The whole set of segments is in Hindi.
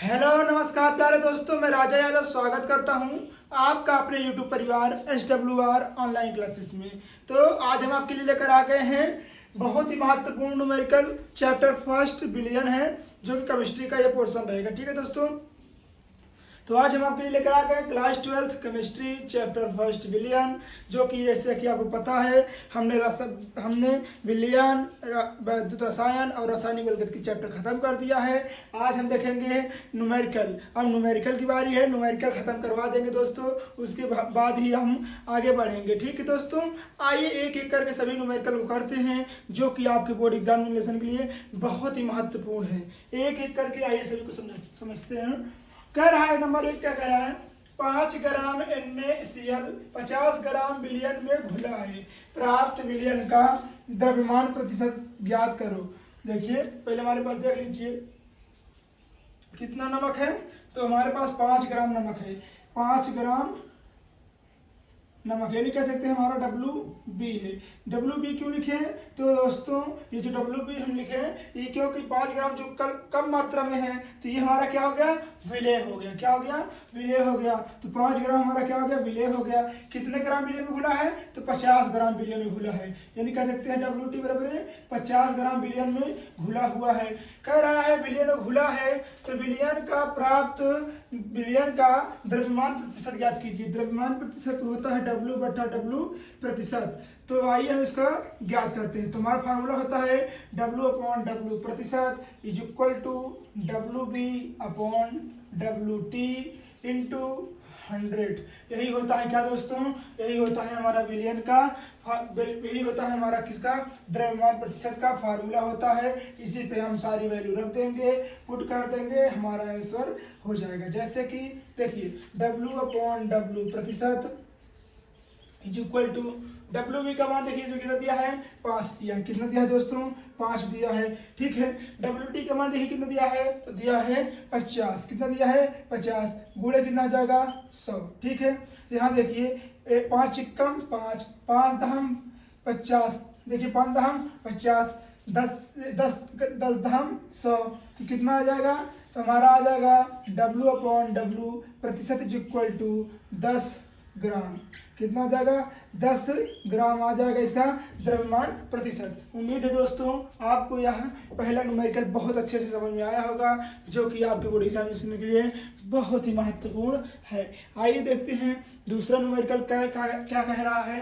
हेलो नमस्कार प्यारे दोस्तों, मैं राजा यादव स्वागत करता हूं आपका अपने YouTube परिवार SWR ऑनलाइन क्लासेस में। तो आज हम आपके लिए लेकर आ गए हैं बहुत ही महत्वपूर्ण न्यूमेरिकल चैप्टर फर्स्ट बिलियन है, जो कि केमिस्ट्री का ये पोर्शन रहेगा। ठीक है दोस्तों, तो आज हम आपके लिए लेकर आ गए class 12th chemistry chapter first billion, जो कि जैसे कि आपको पता है हमने विलियन, वैद्युत रसायन और रासायनिक बलगत की चैप्टर खत्म कर दिया है। आज हम देखेंगे न्यूमेरिकल। अब न्यूमेरिकल की बारी है, न्यूमेरिकल खत्म करवा देंगे दोस्तों, उसके बाद ही हम आगे बढ़ेंगे। ठीक है दोस्तों, आइए एक एक करके सभी न्यूमेरिकल को करते हैं, जो कि आपके बोर्ड एग्जामिनेशन के लिए बहुत ही महत्वपूर्ण है। एक एक करके आइए सभी को समझते हैं। कह रहा है नंबर 1, क्या कह रहा है? 5 ग्राम NaCl 50 ग्राम विलयन में घुला है, प्राप्त विलयन का द्रव्यमान प्रतिशत ज्ञात करो। देखिए पहले हमारे पास देख लीजिए कितना नमक है। तो हमारे पास 5 ग्राम नमक है। 5 ग्राम नमक है, नहीं कह सकते हमारा WB है। WB क्यों लिखे हैं? तो दोस्तों ये जो WB हम लिखे हैं ये क्योंकि 5 ग्राम जो कम मात्रा में है, तो ये हमारा क्या हो गया? विलय हो गया। क्या हो गया? विलय हो गया। तो 5 ग्राम हमारा क्या हो गया? विलय हो गया। कितने ग्राम विलय में घुला है? तो 50 ग्राम विलय में घुला है, यानी कह सकते हैं WT बराबर है 50 ग्राम विलयन में घुला हुआ है। कह रहा है विलयन में घुला है, तो विलयन का प्राप्त विलयन का द्रव्यमान प्रतिशत ज्ञात कीजिए। द्रव्यमान प्रतिशत होता है W/W प्रतिशत। तो आइए हम इसका ज्ञात करते हैं। तो हमारा फार्मूला होता है W/W प्रतिशत is equal to WB/WT into 100। यही होता है क्या दोस्तों? यही होता है हमारा विलयन का, यही होता है हमारा किसका? द्रव्यमान प्रतिशत का फार्मूला होता है। इसी पे हम सारी वैल्यू रख देंगे, पुट कर देंगे, हमारा आंसर हो जाएगा। जैसे कि देखिए W/W प्रतिशत इज इक्वल टू WB का मान देखिए इसमें कितना दिया है? 5 दिया है। कितना दिया है दोस्तों? 5 दिया है। ठीक है। WT का मान देखिए कितना दिया है? तो दिया है 50। कितना दिया है? 50 गुणे कितना हो जाएगा? 100। ठीक है। यहाँ देखिए 5 चिक्कम 5, 5 दहम 50, देखिए 5 दहम 50, 10 दहम 100, तो कितना आ जाएगा? तो हमारा आ जाएगा W/W प्रतिशत इज इक्वल टू 10 ग्राम। कितना आ जाएगा? 10 ग्राम आ जाएगा इसका द्रव्यमान प्रतिशत। उम्मीद है दोस्तों आपको यह पहला न्यूमेरिकल बहुत अच्छे से समझ में आया होगा, जो कि आपके बोर्ड एग्जामिनेशन के लिए बहुत ही महत्वपूर्ण है। आइए देखते हैं दूसरा न्यूमेरिकल क्या कह रहा है।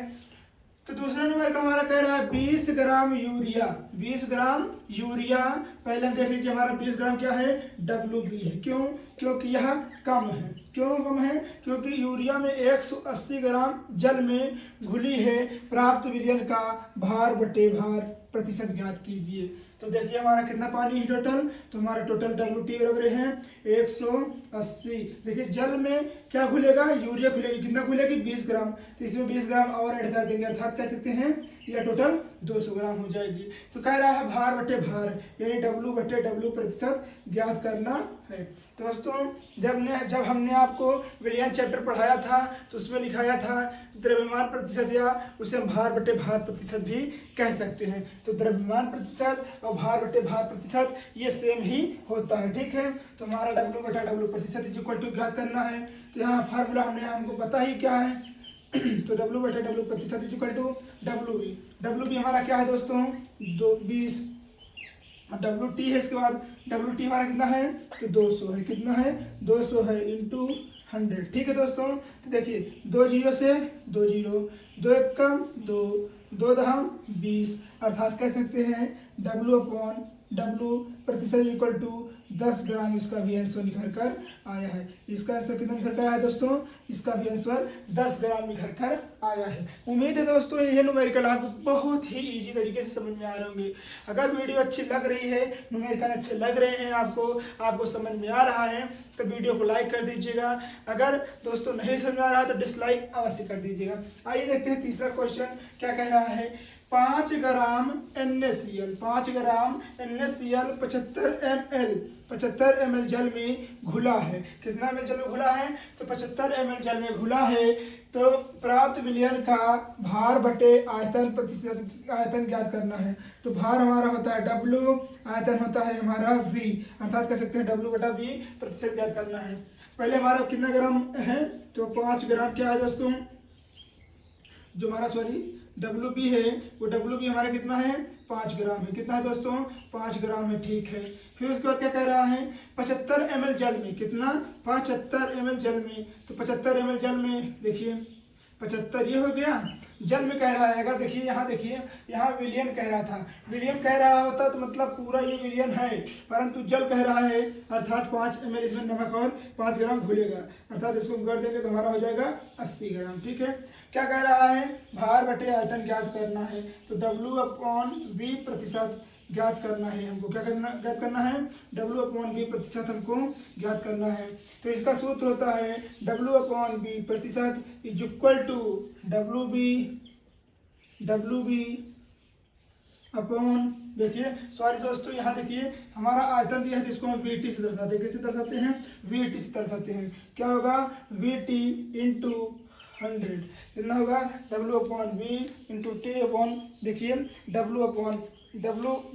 तो दूसरा न्यूमेरिकल हमारा कह रहा है 20 ग्राम यूरिया। 20 ग्राम यूरिया, पहले हम देख लीजिए हमारा 20 ग्राम क्या है? WB है। क्यों? क्योंकि यह कम है। क्यों कम है? क्योंकि यूरिया में 180 ग्राम जल में घुली है। प्राप्त विलयन का भार बटे भार प्रतिशत ज्ञात कीजिए। तो देखिए हमारा कितना पानी है टोटल? तो हमारा टोटल WT बराबर है 180। देखिए जल में क्या घुलेगा? यूरिया घुलेगी। कितना घुलेगी? 20 ग्राम। तो इसमें 20 ग्राम और ऐड कर देंगे, अर्थात कह सकते हैं यह टोटल 200 ग्राम हो जाएगी। तो कह रहा है भार बटे भार, यानी W/W प्रतिशत ज्ञात करना है। दोस्तों जब हमने आपको विलयन चैप्टर पढ़ाया था, तो उसमें लिखाया था द्रव्यमान प्रतिशत, या उसे भार बटे भार प्रतिशत भी कह सकते हैं। तो द्रव्यमान प्रतिशत और भार बटे भार प्रतिशत ये सेम ही होता है। ठीक है। तो हमारा W/W प्रतिशत इज इक्वल टू ज्ञात करना है। तो यहाँ फार्मूला हमको पता ही क्या है। तो W/W प्रतिशत is equal to WB। WB हमारा क्या है दोस्तों? 20। WT है, इसके बाद WT हमारा कितना है? तो 200 है। कितना है? 200 है इंटू 100। ठीक है दोस्तों। तो देखिए 2 जीरो से 2 जीरो, 2 एक कम 2, 2 दहम 20, अर्थात कह सकते हैं W/W प्रतिशत इक्वल टू 10 ग्राम। इसका भी आंसर निकल कर आया है। इसका आंसर कितना निकल कर आया है दोस्तों? इसका भी आंसर 10 ग्राम निकल कर आया है। उम्मीद है दोस्तों ये न्यूमेरिकल आपको बहुत ही इजी तरीके से समझ में आ रहे होंगे। अगर वीडियो अच्छी लग रही है, न्यूमेरिकल अच्छे लग रहे हैं, आपको समझ में आ रहा है, तो वीडियो को लाइक कर दीजिएगा। अगर दोस्तों नहीं समझ में आ रहा तो डिसलाइक अवश्य कर दीजिएगा। आइए देखते हैं तीसरा क्वेश्चन क्या कह रहा है। 5 ग्राम NaCl 75 ml 75 ml जल में घुला है। कितना ml जल में घुला है? तो 75 ml जल में घुला है। तो प्राप्त विलयन का भार बटे आयतन प्रतिशत आयतन ज्ञात करना है। तो भार हमारा होता है W, आयतन होता है हमारा V, अर्थात कह सकते हैं W बटा V प्रतिशत ज्ञात करना है। पहले हमारा कितना ग्राम है? तो 5 ग्राम क्या है दोस्तों, जो हमारा WB है वो WB हमारा कितना है? 5 ग्राम है। कितना है दोस्तों? 5 ग्राम है, ठीक है। फिर उसके बाद क्या कह रहा है? 75 ml जल में, कितना? 75 ml जल में। तो 75 ml जल में देखिए 75 ये हो गया, जल में कह रहा है। अगर देखिए यहाँ विलियन कह रहा था, विलियन कह रहा होता तो मतलब पूरा ये विलियन है, परंतु जल कह रहा है, अर्थात 5 ml इसमें नमक और 5 ग्राम घुलेगा, अर्थात इसको कर देंगे तो हमारा हो जाएगा 80 ग्राम, ठीक है। क्या कह रहा है? भार बटे आयतन ज्ञात करना है। तो W/V प्रतिशत ज्ञात करना है हमको। क्या ज्ञात करना है? W/V प्रतिशत हमको ज्ञात करना है। तो इसका सूत्र होता है W/V प्रतिशत is equal to WB upon, देखिए सॉरी दोस्तों, यहाँ देखिए हमारा आयतन दिया है जिसको हम VT से दर्शाते हैं। कैसे दर्शाते हैं? VT से दर्शाते हैं। क्या होगा? VT इंटू 100 कितना होगा? W/V इंटू T अपॉन, देखिए W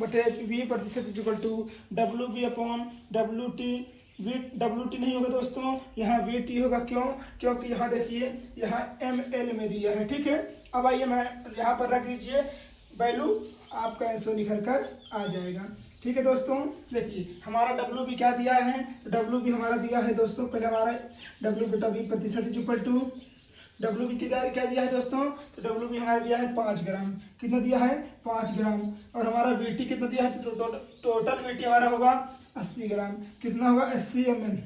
बटे V प्रतिशत is equal to WB upon WT। WT नहीं होगा दोस्तों, यहाँ VT होगा। क्यों? क्योंकि यहाँ देखिए यहाँ ml में दिया है, ठीक है। अब आइए मैं यहाँ पर रख दीजिए वैल्यू, आपका आंसर निकल कर आ जाएगा, ठीक है दोस्तों। देखिए हमारा WB क्या दिया है? WB हमारा दिया है दोस्तों, पहले हमारा W बटा V प्रतिशत इज इक्वल टू WB की क्या दिया है दोस्तों? तो WB हमारा दिया है 5 ग्राम। कितना दिया है? 5 ग्राम। और हमारा VT कितना दिया है? तो टोटल VT हमारा होगा 80 ग्राम। कितना होगा? 80 ml।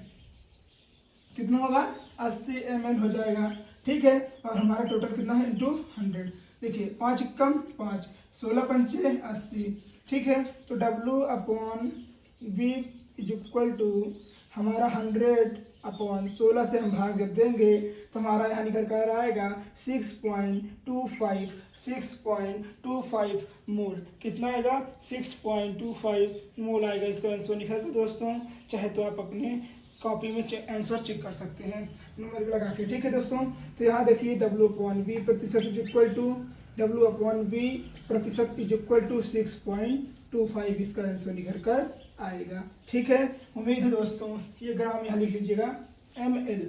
कितना होगा? 80 ml हो जाएगा, ठीक है। और हमारा टोटल कितना है? इंटू 100। देखिए 5 कम 5, 16 पंचे 80, ठीक है। तो W/V इज इक्वल टू हमारा 100 अपॉन 16 से हम भाग जब देंगे तो हमारा यहाँ निकल कर आएगा 6.25 मोल। कितना आएगा? 6.25 मोल आएगा। इसका आंसर निकल कर दोस्तों, चाहे तो आप अपने कॉपी में आंसर चेक कर सकते हैं नंबर लगा के, ठीक है दोस्तों। तो यहाँ देखिए W/V प्रतिशत इज इक्वल टू W/V प्रतिशत इज इक्वल टू 6.25, इसका आंसर निकल कर आएगा, ठीक है। उम्मीद है दोस्तों ये ग्राम यहाँ लिख लीजिएगा ml,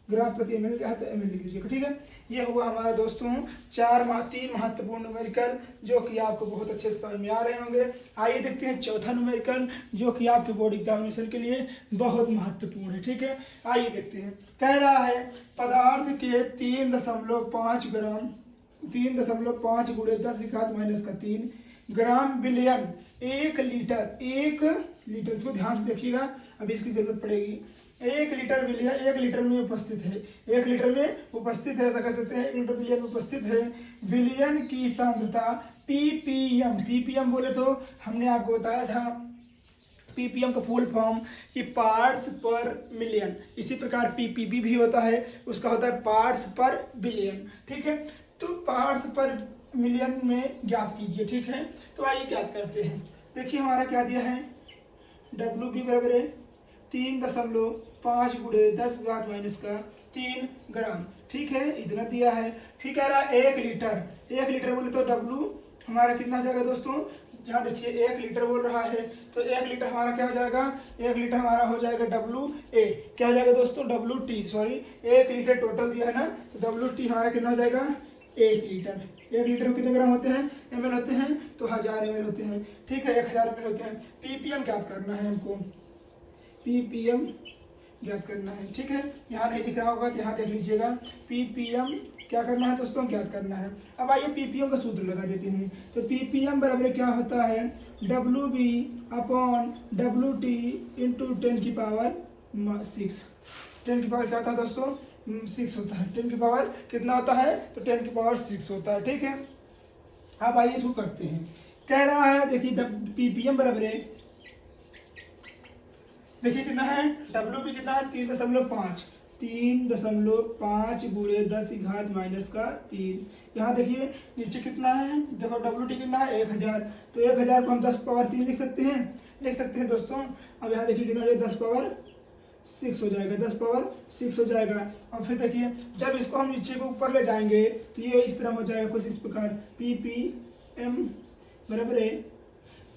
ग्राम प्रति ml क्या है तो ml लिख लीजिएगा, ठीक है। ये हुआ हमारा दोस्तों 3 महत्वपूर्ण न्यूमेरिकल जो कि आपको बहुत अच्छे से समझ में आ रहे होंगे। आइए देखते हैं चौथा न्यूमेरिकल जो कि आपके बोर्ड एग्जामिनेशन के लिए बहुत महत्वपूर्ण है, ठीक है। आइए देखते हैं। कह रहा है पदार्थ के 3.5 ग्राम 3.5 × 10⁻³ ग्राम विलयन 1 लीटर, इसको ध्यान से देखिएगा, अभी इसकी जरूरत पड़ेगी। 1 लीटर विलयन 1 लीटर में उपस्थित है, 1 लीटर में उपस्थित है, तो कह सकते हैं 1 लीटर विलयन में उपस्थित है। विलयन की सांद्रता ppm बोले तो हमने आपको बताया था ppm का फुल फॉर्म कि पार्ट्स पर मिलियन, इसी प्रकार ppb भी होता है, उसका होता है पार्ट्स पर बिलियन, ठीक है। तो पार्ट्स पर मिलियन में ज्ञात कीजिए, ठीक है। तो आइए ज्ञात करते हैं। देखिए हमारा क्या दिया है? WB बराबर है 3.5 × 10⁻³ ग्राम, ठीक है, इतना दिया है। फिर कह रहा है 1 लीटर बोले तो W हमारा कितना हो जाएगा दोस्तों? यहाँ देखिए 1 लीटर बोल रहा है तो 1 लीटर हमारा क्या हो जाएगा? 1 लीटर हमारा हो जाएगा WA, क्या हो जाएगा दोस्तों? WT, सॉरी 1 लीटर टोटल दिया है ना, तो WT हमारा कितना हो जाएगा? 1 लीटर। 1 लीटर में कितने ग्राम होते हैं? ml होते हैं, तो 1000 ml होते हैं, ठीक है, 1000 ml होते हैं। ppm ज्ञात करना है हमको, ppm ज्ञात करना है, ठीक है। यहाँ नहीं दिख रहा होगा तो यहाँ देख लीजिएगा। ppm क्या करना है दोस्तों? ज्ञात करना है। अब आइए ppm का सूत्र लगा देते हैं। तो ppm बराबर क्या होता है? WB upon WT into 10⁻6। 10 की पावर क्या होता है दोस्तों? 6 होता है। 10 की पावर कितना होता है? तो 10⁻6 होता है, ठीक है। अब आइए इसको करते हैं। कह रहा है देखिए ppm बराबर है, देखिए कितना है? WB कितना है? 3.5 × 10⁻³ यहाँ देखिए नीचे कितना है? देखो WT कितना है? 1000, तो 1000 को हम 10⁻³ लिख सकते हैं। लिख सकते हैं दोस्तों। अब यहाँ देखिए कितना हो जाएगा 10 पावर 6 हो जाएगा, 10 पावर 6 हो जाएगा। और फिर देखिए जब इसको हम नीचे को ऊपर ले जाएंगे तो ये इस तरह हो जाएगा कुछ इस प्रकार, ppm बराबर है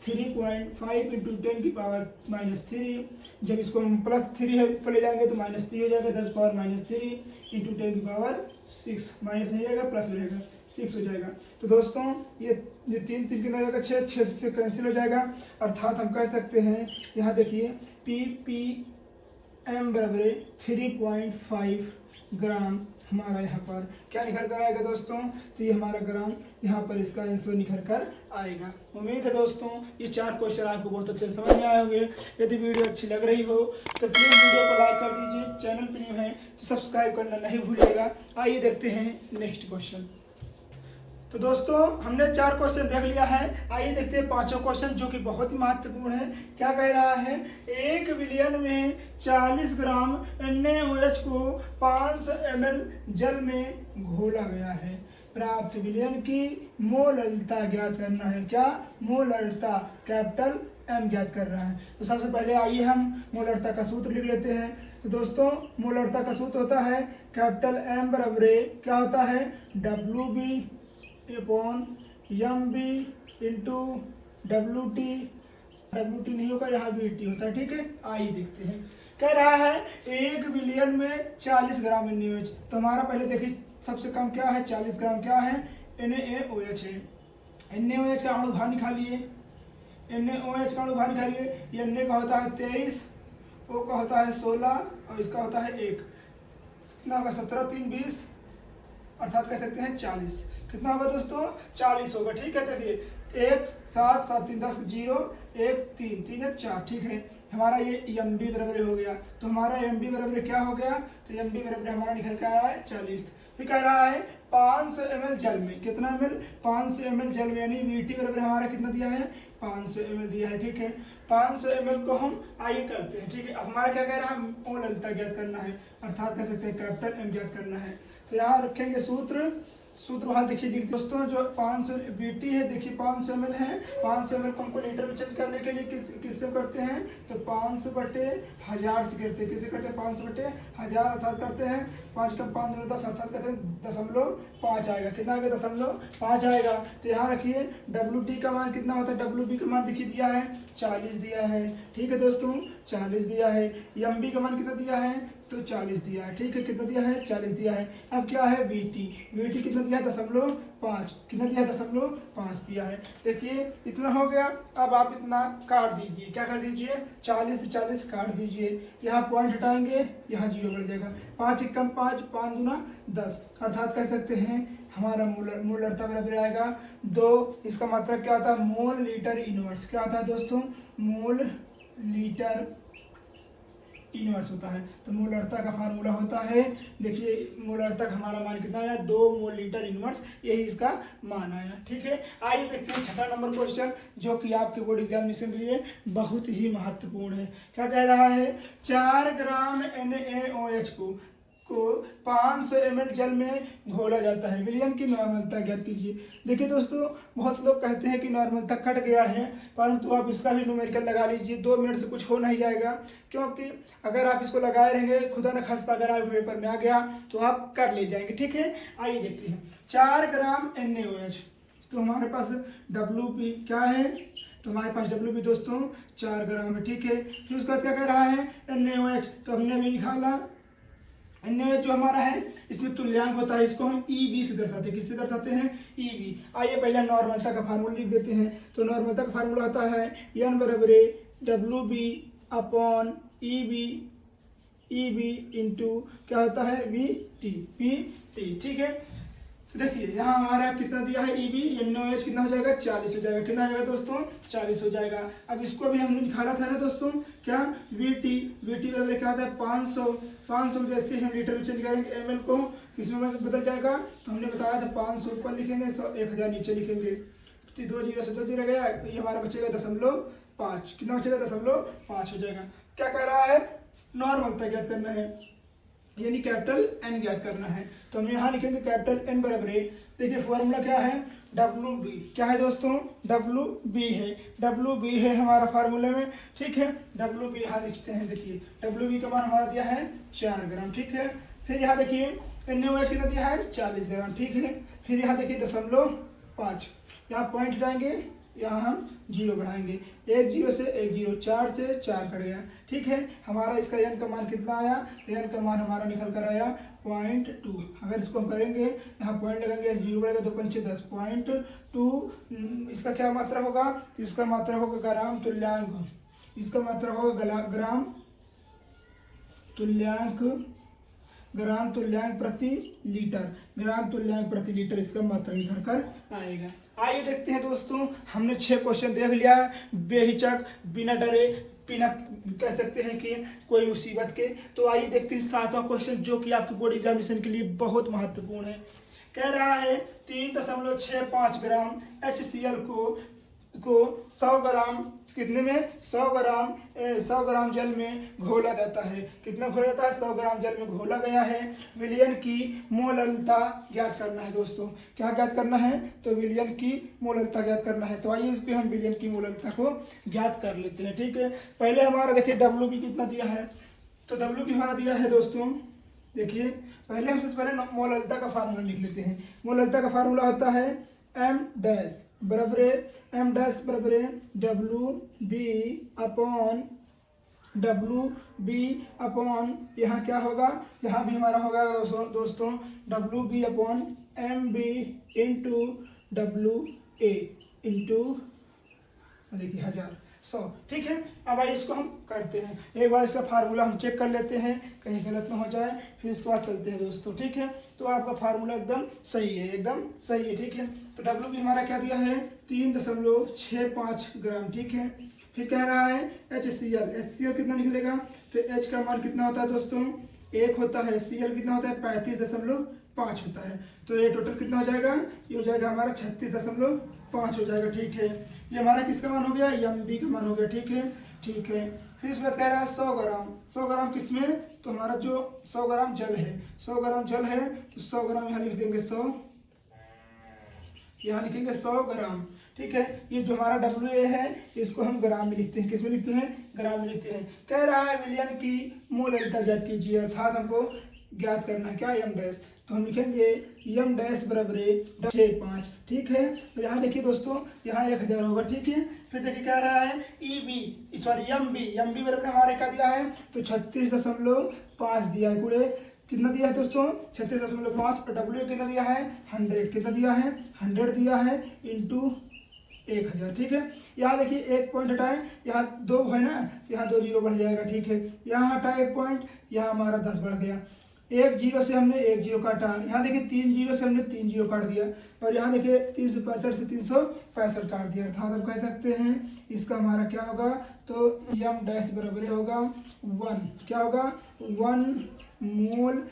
3.5 इंटू 10 की पावर -3। जब इसको हम +3 है ऊपर ले जाएंगे तो -3 हो जाएगा, 10 पावर -3 इंटू 10 की पावर 6, माइनस नहीं रहेगा प्लस हो जाएगा 6 हो जाएगा। तो दोस्तों ये 3 कितना हो जाएगा 6, 6 से कैंसिल हो जाएगा। अर्थात हम कह सकते हैं यहाँ देखिए ppm बराबर 3.5 ग्राम हमारा यहाँ पर क्या निकल कर आएगा दोस्तों, तो ये हमारा ग्राम यहाँ पर इसका आंसर निकल कर आएगा। उम्मीद है दोस्तों ये 4 क्वेश्चन आपको बहुत अच्छे से समझ में आए होंगे। यदि वीडियो अच्छी लग रही हो तो प्लीज़ वीडियो को लाइक कर दीजिए, चैनल पर न्यू है तो सब्सक्राइब करना नहीं भूलिएगा। आइए देखते हैं नेक्स्ट क्वेश्चन। तो दोस्तों हमने 4 क्वेश्चन देख लिया है, आइए देखते हैं 5वां क्वेश्चन जो कि बहुत ही महत्वपूर्ण है। क्या कह रहा है, 1 विलियन में 40 ग्राम NaOH को 500 ml जल में घोला गया है। प्राप्त विलियन की मोलरता ज्ञात करना है। क्या मोलरता, कैपिटल M ज्ञात कर रहा है। तो सबसे पहले आइए हम मोलरता का सूत्र लिख लेते हैं। तो दोस्तों मोलरता का सूत्र होता है कैपिटल M बराबर क्या होता है WB upon MB into WT नहीं होगा, यहाँ BT होता है, ठीक है। आइए देखते हैं। कह रहा है 1 विलियन में 40 ग्राम NaOH। तो हमारा पहले देखिए सबसे कम क्या है, 40 ग्राम क्या है, NaOH है। NaOH का अणु भार निकालिए, NaOH का अणु भार निकालिए। Na का होता है 23, O का होता है 16 और इसका होता है 1। कितना होगा 17 3 20, अर्थात कह सकते हैं 40। कितना होगा दोस्तों 40 होगा, ठीक है। देखिए 1 7 7 3 10 0 1 3 3 है 4, ठीक है। हमारा ये MB बराबर हो गया। तो हमारा MB बराबर क्या हो गया, तो MB बराबर हमारा निकल के आया है 40। फिर कह रहा है 500 ml जल में, कितना ml 500 ml जल में, यानी VT बराबर हमारा कितना दिया है 500 ml दिया है, ठीक है। 500 ml को हम आई करते हैं, ठीक है। अब हमारा क्या कह रहा है, मोलरता ज्ञात करना है, अर्थात कह सकते हैं कैपिटल M ज्ञात करना है। तो यहाँ रखेंगे सूत्र वहाँ देखिए दोस्तों जो 500 BT है, देखिए 500 ml है। 500 ml को हमको लीटर में चेंज करने के लिए किससे करते हैं, तो 500 बटे 1000 से करते हैं। किससे करते हैं 500 बटे 1000, अर्थात करते हैं 5 कम 5 10, अर्थात करते हैं 0.5 आएगा। कितना आएगा 0.5 आएगा। तो यहाँ रखिए WT का मान कितना होता है, WB का मान देखिए दिया है 40 दिया है, ठीक है दोस्तों 40 दिया है। MB का मान कितना दिया है, तो 40 दिया है, ठीक है। कितना दिया है 40 दिया है। अब क्या है VT कितना दिया है 0.5, कितना दिया है 0.5 दिया है। देखिए इतना हो गया। अब आप इतना काट दीजिए, क्या कर दीजिए 40 से 40 काट दीजिए। यहाँ पॉइंट हटाएंगे, यहाँ 0 बढ़ जाएगा। 5 एकम 5 5 दूना 10, अर्थात कह सकते हैं हमारा मोलरता बराबर आएगा 2। इसका मतलब क्या होता है, मोल लीटर इनवर्स। क्या होता है दोस्तों, मोल लीटर इनवर्स होता है। तो मोलरता का फार्मूला होता है, देखिए मोलरता का हमारा मान कितना आया 2 मोल लीटर इनवर्स, यही इसका मान आया, ठीक है। आइए देखते हैं 6वां नंबर क्वेश्चन जो कि आपके बोर्ड एग्जामिनेशन के लिए बहुत ही महत्वपूर्ण है। क्या कह रहा है, 4 ग्राम NaOH को 500 ml जल में घोला जाता है। विलियन की नॉर्मलता ज्ञात कीजिए। देखिए दोस्तों बहुत लोग कहते हैं कि नॉर्मलता कट गया है, परंतु आप इसका भी न्यूमेरिकल लगा लीजिए, 2 मिनट से कुछ हो नहीं जाएगा। क्योंकि अगर आप इसको लगाए रहेंगे, खुदा न खास्ता अगर आप पेपर में आ गया तो आप कर ले जाएंगे, ठीक है। आइए देखते हैं 4 ग्राम NaOH। तो हमारे पास WB क्या है, तो हमारे पास WB दोस्तों 4 ग्राम है, ठीक है। फिर उसके बाद क्या कह रहा है NaOH, तो हमने भी निकाला NaOH जो हमारा है इसमें तुल्यांक होता है, इसको हम EB से दर्शाते हैं। किससे दर्शाते हैं, EB। आइए पहले नॉर्मलता का फार्मूला लिख देते हैं। तो नॉर्मलता का फार्मूला होता है N बराबर WB अपॉन EB इंटू क्या होता है VT, ठीक है। देखिए यहाँ हमारा कितना दिया है EB, NaOH कितना हो जाएगा 40 हो जाएगा। कितना हो जाएगा दोस्तों 40 हो जाएगा। अब इसको भी हमने निकाला था ना दोस्तों, क्या VT बराबर क्या होता है 500 जैसे हम लीटर में चेंज करेंगे ml को इसमें बदल जाएगा। तो हमने बताया था 500 ऊपर लिखेंगे 1000 नीचे लिखेंगे। 2 0 से 2 0 गया, ये हमारा बचेगा 0.5। कितना बचेगा 0.5 हो जाएगा। क्या कह रहा है, नॉर्मलता ज्ञात करना है, यानी कैपिटल N ज्ञात करना है। तो हम यहाँ लिखेंगे कैपिटल N बराबर, देखिए फॉर्मूला क्या है, डब्ल्यू बी क्या है दोस्तों, डब्ल्यू बी है हमारा फार्मूले में, ठीक है। डब्ल्यू बी यहाँ लिखते हैं, देखिए डब्ल्यू बी का मान हमारा दिया है 4 ग्राम, ठीक है। फिर यहाँ देखिए NaOH कितना दिया है 40 ग्राम, ठीक है। फिर यहाँ देखिए 0.5, यहाँ पॉइंट जाएंगे, यहाँ हम 0 बढ़ाएंगे, 1 0 से 1 0, 4 से 4 कट गया, ठीक है। हमारा इसका n का मान कितना आया, n का मान हमारा निकल कर आया 0.2। अगर इसको हम करेंगे, यहाँ पॉइंट लगाएंगे, 0 बढ़ेगा 2 पंचे 10, 0.2 इसका क्या मात्रा होगा, इसका मात्रा होगा ग्राम तुल्यांक, इसका मात्रा होगा ग्राम तुल्यांक प्रति लीटर इसका मात्रा निकल कर आएगा। आइए देखते हैं दोस्तों, हमने 6 क्वेश्चन देख लिया, बेहिचक, बिना डरे, बिना कह सकते हैं कि कोई मुसीबत के। तो आइए देखते हैं 7वां क्वेश्चन, जो कि आपके बोर्ड एग्जामिनेशन के लिए बहुत महत्वपूर्ण है। कह रहा है 3.65 ग्राम HCl को 100 ग्राम कितने में 100 ग्राम जल में घोला जाता है। कितना घोला जाता है, 100 ग्राम जल में घोला गया है। विलयन की मोललता ज्ञात करना है दोस्तों। क्या ज्ञात करना है, तो विलयन की मोललता ज्ञात करना है। तो आइए इस पे हम विलयन की मोललता को ज्ञात कर लेते हैं, ठीक है। पहले हमारा देखिए डब्ल्यू बी कितना दिया है, तो डब्ल्यू बी हमारा दिया है दोस्तों, देखिए पहले हम सबसे पहले मोललता का फार्मूला लिख लेते हैं। मोललता का फार्मूला होता है M डैश बराबर WB अपॉन यहाँ क्या होगा, यहाँ भी हमारा होगा दोस्तों WB upon MB into WA into देखिए 1000 ठीक है। अब आइए इसको हम करते हैं, एक बार इसका फार्मूला हम चेक कर लेते हैं, कहीं गलत ना हो जाए, फिर इसके बाद चलते हैं दोस्तों, ठीक है। तो आपका फार्मूला एकदम सही है, एकदम सही है, ठीक है। तो डब्ल्यू भी हमारा क्या दिया है 3.65 ग्राम, ठीक है। फिर कह रहा है HCl कितना निकलेगा, तो H का मान कितना होता है दोस्तों 1 होता है, Cl कितना होता है 35.5 होता है। तो ये टोटल कितना हो जाएगा, ये हो जाएगा हमारा 36.5 हो जाएगा, ठीक है। ये हमारा किसका मान हो गया, MB का मान हो गया, ठीक है, ठीक है। फिर इसके बाद कह रहा है 100 ग्राम किसमें, तो हमारा जो 100 ग्राम जल है, 100 ग्राम जल है, तो 100 ग्राम यहाँ लिख देंगे 100, यहाँ लिखेंगे 100 ग्राम, ठीक है। ये जो हमारा WA है इसको हम ग्राम में लिखते हैं, किसमें लिखते हैं, ग्राम में लिखते हैं। कह रहा है विलयन की मोललता ज्ञात कीजिए, अर्थात हमको ज्ञात करना है क्या M डैश, तो हम लिखेंगे M डैश बराबर 65, ठीक है। तो यहाँ देखिए दोस्तों, यहाँ 1000 होगा, ठीक है। फिर देखिए क्या रहा है MB बराबर हमारे क्या दिया है, तो 36.5 दिया है, पूरे कितना दिया है दोस्तों 36.5, और W कितना दिया है 100, कितना दिया है 100 दिया है इंटू 1000, ठीक है। यहाँ देखिए एक पॉइंट हटाएं, यहाँ 2 है ना, यहाँ 2 0 बढ़ जाएगा, ठीक है। यहाँ हटाए एक पॉइंट, यहाँ हमारा 10 बढ़ गया, 1 0 से हमने 1 0 काटा, यहाँ देखिए 3 0 से हमने 3 0 काट दिया, और यहाँ देखिए 365 से 365 काट दिया, अर्थात हम कह सकते हैं इसका हमारा क्या होगा, तो M डैश बराबर होगा 1, क्या होगा 1 मोल,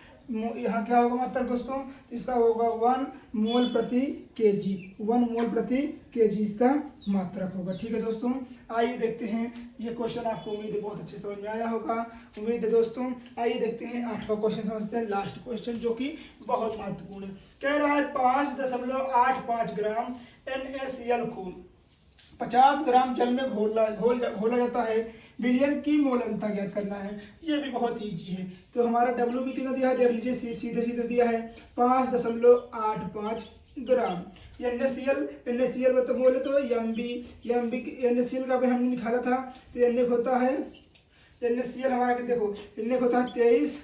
यहाँ क्या होगा मतलब दोस्तों, इसका होगा 1 मोल प्रति kg, 1 मोल प्रति kg इसका मात्रक होगा, ठीक है दोस्तों। आइए देखते हैं, ये क्वेश्चन आपको उम्मीद है बहुत अच्छे समझ में आया होगा, उम्मीद है दोस्तों। आइए देखते हैं 8वां क्वेश्चन समझते हैं, लास्ट क्वेश्चन जो कि बहुत महत्वपूर्ण है। कह रहा है 5.85 ग्राम NaCl को 50 ग्राम जल में घोला जाता है, विलयन की मोललता ज्ञात करना है। ये भी बहुत ईजी है। तो हमारा WB कितना दिया है, देख लीजिए, सीधे सीधे दिया है 5.85 ग्राम। NaCl मतलब बोले तो MB NaCl का भी हमने निकाला था, तो Na होता है, NaCl हमारा देखो Na होता है 23,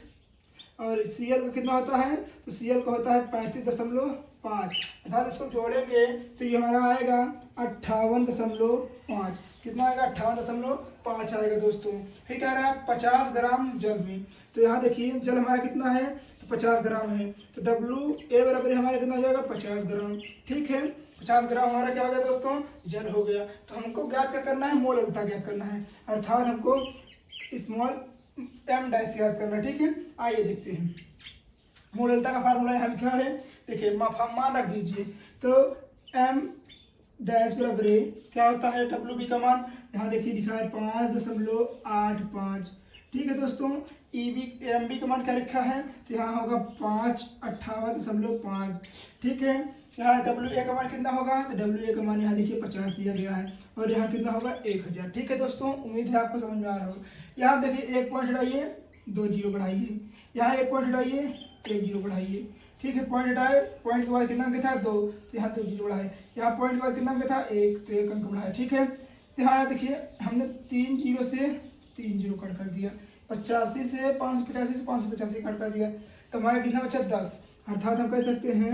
और Cl का कितना होता है, तो Cl का होता है 35.5, अर्थात इसको जोड़ेंगे तो ये हमारा आएगा 58.5, कितना आएगा 58.5 आएगा दोस्तों। फिर कह रहा है 50 ग्राम जल में, तो यहाँ देखिए जल हमारा कितना है, तो 50 ग्राम है, तो WA बराबर हमारा कितना हो जाएगा 50 ग्राम, ठीक है। 50 ग्राम हमारा क्या हो गया दोस्तों, जल हो गया। तो हमको ज्ञात क्या करना है, मोललता ज्ञात करना है, अर्थात हमको स्मॉल M डैश याद करना, ठीक है। आइए देखते हैं, मोललता का फार्मूला यहाँ लिखा है, देखिए मान रख दीजिए, तो M डैश बराबर क्या होता है WB का मान, यहाँ देखिए लिखा है 5.85, ठीक है दोस्तों, एम बी का मान क्या रखा है, तो यहाँ होगा 558.5। ठीक है, यहाँ डब्ल्यू ए का मान कितना होगा, तो डब्ल्यू ए का मान यहाँ देखिए 50 दिया गया है, और यहाँ कितना होगा 1000। ठीक है दोस्तों, उम्मीद है आपको समझ में आ रहा होगा। यहाँ देखिए 1 पॉइंट हटाइए, 2 जीरो बढ़ाइए, यहाँ 1 पॉइंट हटाइए, 1 जीरो बढ़ाइए। ठीक है, पॉइंट हटाए, पॉइंट के बाद कितना अंक था 2, तो यहाँ 2 जीरो बढ़ाए, यहाँ पॉइंट के बाद कितना अंक था 1, तो 1 अंक बढ़ाए। ठीक है, तो यहाँ देखिए हमने 3 जीरो से 3 जीरो कट कर दिया, 85 से 585 कट कर दिया, तो हमारा कितना बचा 10। अर्थात हम कह सकते हैं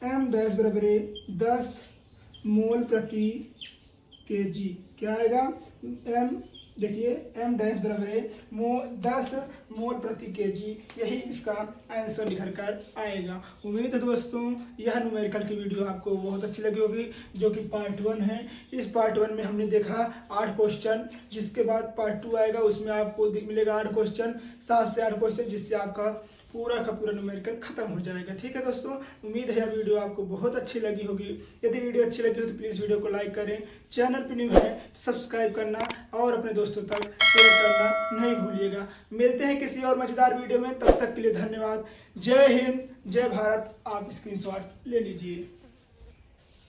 एम डैश बराबर 10 मोल प्रति केजी। क्या आएगा, एम देखिए एम डैश बराबर 10 मोल प्रति केजी, यही इसका आंसर निकल कर आएगा। उम्मीद है दोस्तों यह न्यूमेरिकल की वीडियो आपको बहुत अच्छी लगी होगी, जो कि पार्ट 1 है। इस पार्ट 1 में हमने देखा 8 क्वेश्चन, जिसके बाद पार्ट 2 आएगा, उसमें आपको मिलेगा 8 क्वेश्चन, 7 से 8 क्वेश्चन, जिससे आपका पूरा का पूरा न्यूमेरिकल खत्म हो जाएगा। ठीक है दोस्तों, उम्मीद है यह वीडियो आपको बहुत अच्छी लगी होगी। यदि वीडियो अच्छी लगी हो तो प्लीज़ वीडियो को लाइक करें, चैनल पर न्यू है सब्सक्राइब करना और अपने दोस्तों तक शेयर करना नहीं भूलिएगा। मिलते हैं किसी और मजेदार वीडियो में, तब तक के लिए धन्यवाद। जय हिंद, जय भारत। आप स्क्रीनशॉट ले लीजिए।